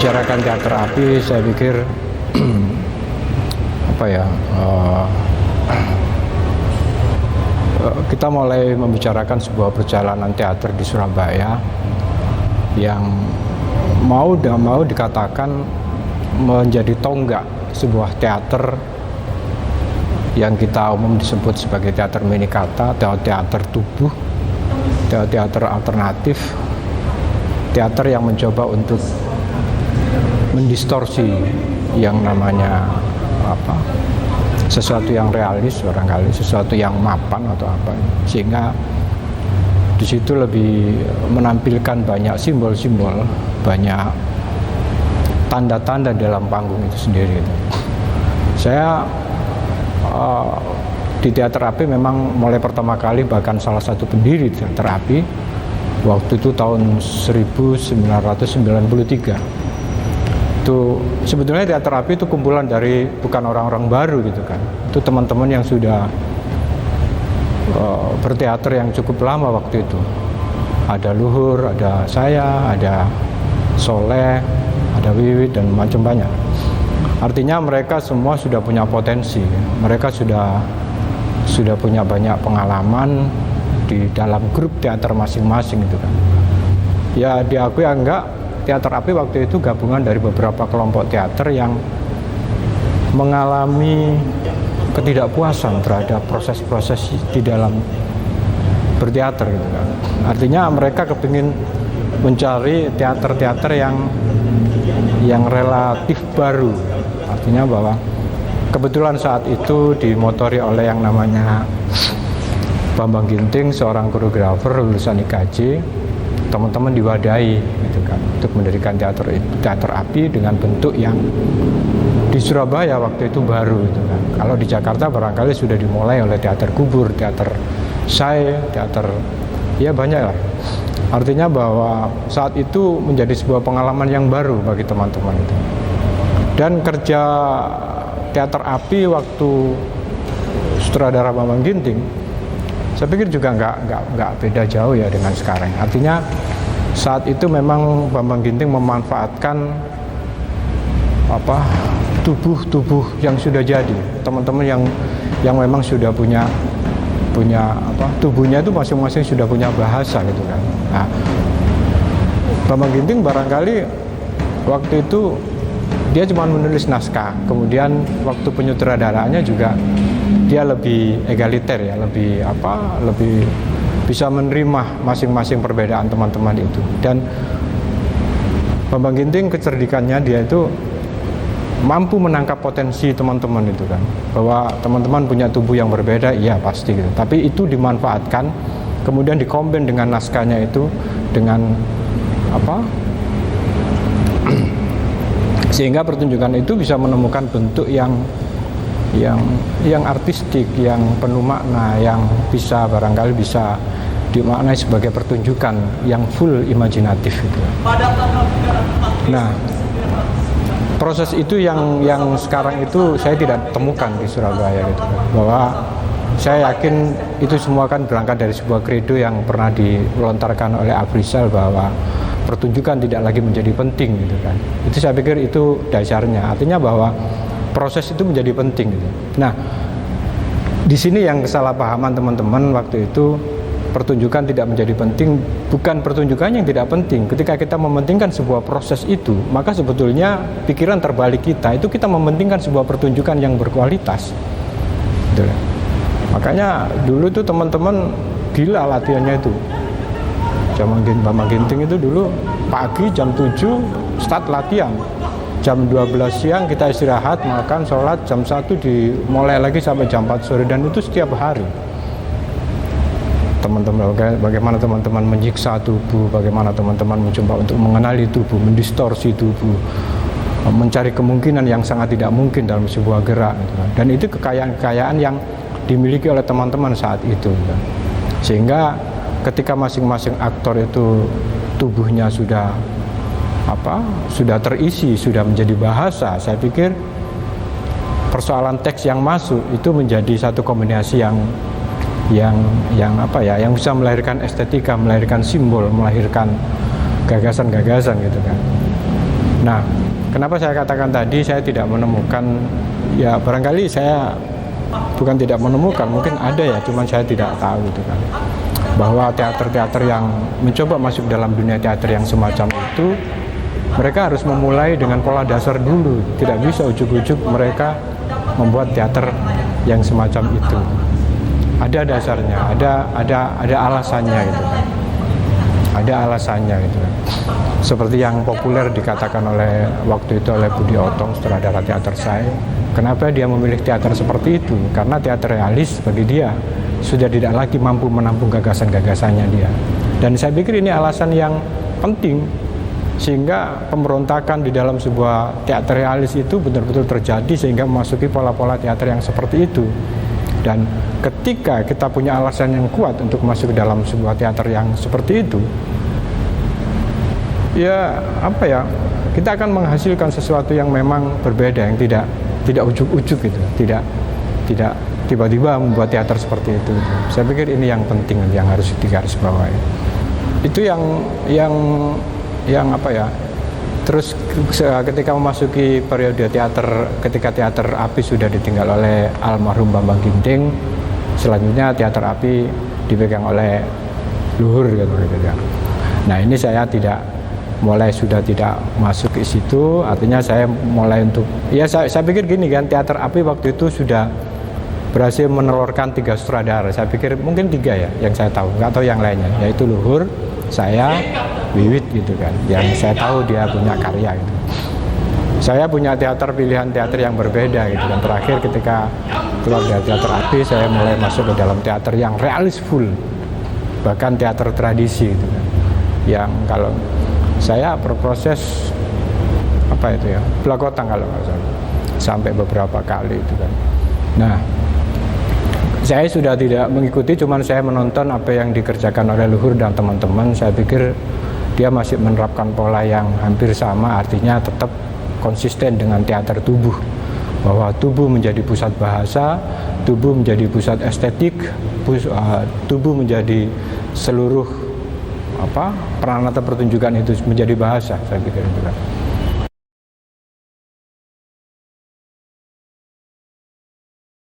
membicarakan teater api, saya pikir kita mulai membicarakan sebuah perjalanan teater di Surabaya yang mau tidak mau dikatakan menjadi tonggak sebuah teater yang kita umum disebut sebagai teater minikata, teater tubuh, teater alternatif, teater yang mencoba untuk mendistorsi yang namanya sesuatu yang realis, barangkali sesuatu yang mapan atau apa, sehingga di situ lebih menampilkan banyak simbol-simbol, banyak tanda-tanda dalam panggung itu sendiri. Saya di teater api memang mulai pertama kali, bahkan salah satu pendiri teater api waktu itu tahun 1993. Itu sebetulnya teater api itu kumpulan dari bukan orang-orang baru gitu kan. Itu teman-teman yang sudah berteater yang cukup lama waktu itu. Ada Luhur, ada saya, ada Soleh, ada Wiwit dan macam banyak. Artinya mereka semua sudah punya potensi. Mereka sudah punya banyak pengalaman di dalam grup teater masing-masing itu kan. Ya diakui enggak, teater api waktu itu gabungan dari beberapa kelompok teater yang mengalami ketidakpuasan terhadap proses-proses di dalam berteater gitu kan. Artinya mereka kepingin mencari teater-teater yang relatif baru. Artinya bahwa kebetulan saat itu dimotori oleh yang namanya Bambang Ginting, seorang koreografer lulusan IKJ. Teman-teman diwadahi gitu kan untuk mendirikan teater api dengan bentuk yang di Surabaya waktu itu baru gitu kan. Kalau di Jakarta barangkali sudah dimulai oleh teater kubur, teater say, teater ya banyak lah. Artinya bahwa saat itu menjadi sebuah pengalaman yang baru bagi teman-teman itu. Dan kerja teater api waktu sutradara Bambang Ginting, saya pikir juga nggak beda jauh ya dengan sekarang. Artinya saat itu memang Bambang Ginting memanfaatkan tubuh yang sudah jadi, teman-teman yang memang sudah punya tubuhnya itu masing-masing sudah punya bahasa gitu kan. Nah, Bambang Ginting barangkali waktu itu dia cuma menulis naskah, kemudian waktu penyutradaraannya juga dia lebih egaliter ya, lebih bisa menerima masing-masing perbedaan teman-teman itu. Dan Bambang Ginting kecerdikannya dia itu mampu menangkap potensi teman-teman itu kan, bahwa teman-teman punya tubuh yang berbeda, iya pasti gitu. Tapi itu dimanfaatkan, kemudian dikombin dengan naskahnya itu dengan sehingga pertunjukan itu bisa menemukan bentuk yang artistik, yang penuh makna, yang bisa barangkali bisa dimaknai sebagai pertunjukan yang full imajinatif gitu. Nah, proses itu yang sekarang itu saya tidak temukan di Surabaya gitu, bahwa saya yakin itu semua kan berangkat dari sebuah kredo yang pernah dilontarkan oleh Afrizal bahwa pertunjukan tidak lagi menjadi penting gitu kan. Itu saya pikir itu dasarnya. Artinya bahwa proses itu menjadi penting gitu. Nah, di sini yang kesalahpahaman teman-teman waktu itu, pertunjukan tidak menjadi penting, bukan pertunjukan yang tidak penting. Ketika kita mementingkan sebuah proses itu, maka sebetulnya pikiran terbalik kita itu kita mementingkan sebuah pertunjukan yang berkualitas. Gitu. Makanya dulu tuh teman-teman gila latihannya itu. Bambang Ginting itu dulu pagi jam 7 start latihan, jam 12 siang kita istirahat, makan, sholat, jam 1 dimulai lagi sampai jam 4 sore, dan itu setiap hari. Teman-teman, bagaimana teman-teman menyiksa tubuh, bagaimana teman-teman mencoba untuk mengenali tubuh, mendistorsi tubuh, mencari kemungkinan yang sangat tidak mungkin dalam sebuah gerak gitu kan. Dan itu kekayaan-kekayaan yang dimiliki oleh teman-teman saat itu gitu. Sehingga ketika masing-masing aktor itu tubuhnya sudah terisi, sudah menjadi bahasa, saya pikir persoalan teks yang masuk itu menjadi satu kombinasi yang bisa melahirkan estetika, melahirkan simbol, melahirkan gagasan-gagasan gitu kan. Nah, kenapa saya katakan tadi saya tidak menemukan, ya barangkali saya bukan tidak menemukan, mungkin ada ya, cuman saya tidak tahu gitu kan, bahwa teater-teater yang mencoba masuk dalam dunia teater yang semacam itu, mereka harus memulai dengan pola dasar dulu. Tidak bisa ujuk-ujuk mereka membuat teater yang semacam itu. Ada dasarnya, ada alasannya gitu kan. Ada alasannya gitu kan. Seperti yang populer dikatakan oleh waktu itu oleh Budi Otong, sutradara teater saya. Kenapa dia memilih teater seperti itu? Karena teater realis bagi dia sudah tidak lagi mampu menampung gagasan-gagasannya dia. Dan saya pikir ini alasan yang penting, sehingga pemberontakan di dalam sebuah teater realis itu betul-betul terjadi sehingga memasuki pola-pola teater yang seperti itu. Dan ketika kita punya alasan yang kuat untuk masuk ke dalam sebuah teater yang seperti itu, ya apa ya, kita akan menghasilkan sesuatu yang memang berbeda, yang tidak ujuk-ujuk gitu, tidak tiba-tiba membuat teater seperti itu. Saya pikir ini yang penting, yang harus digarisbawahi. Itu yang apa ya. Terus ketika memasuki periode teater, ketika teater Api sudah ditinggal oleh almarhum Bambang Ginting, selanjutnya teater Api dipegang oleh Luhur gitu ya. Nah, ini saya sudah tidak masuk ke situ, artinya saya mulai untuk, ya saya pikir gini kan, teater Api waktu itu sudah berhasil menelurkan 3 sutradara. Saya pikir mungkin 3 ya yang saya tahu, nggak tahu yang lainnya, yaitu Luhur, saya, Wiwit gitu kan, yang saya tahu dia punya karya gitu. Saya punya teater, pilihan teater yang berbeda gitu kan. Terakhir ketika keluar dari teater Api, saya mulai masuk ke dalam teater yang realis full, bahkan teater tradisi gitu kan, yang kalau saya berproses apa itu ya, Belakotang kalau nggak salah, sampai beberapa kali itu kan. Nah, saya sudah tidak mengikuti, cuman saya menonton apa yang dikerjakan oleh Luhur dan teman-teman. Saya pikir dia masih menerapkan pola yang hampir sama, artinya tetap konsisten dengan teater tubuh, bahwa tubuh menjadi pusat bahasa, tubuh menjadi pusat estetik, tubuh menjadi seluruh peran atau pertunjukan itu menjadi bahasa. Saya pikir itu kan.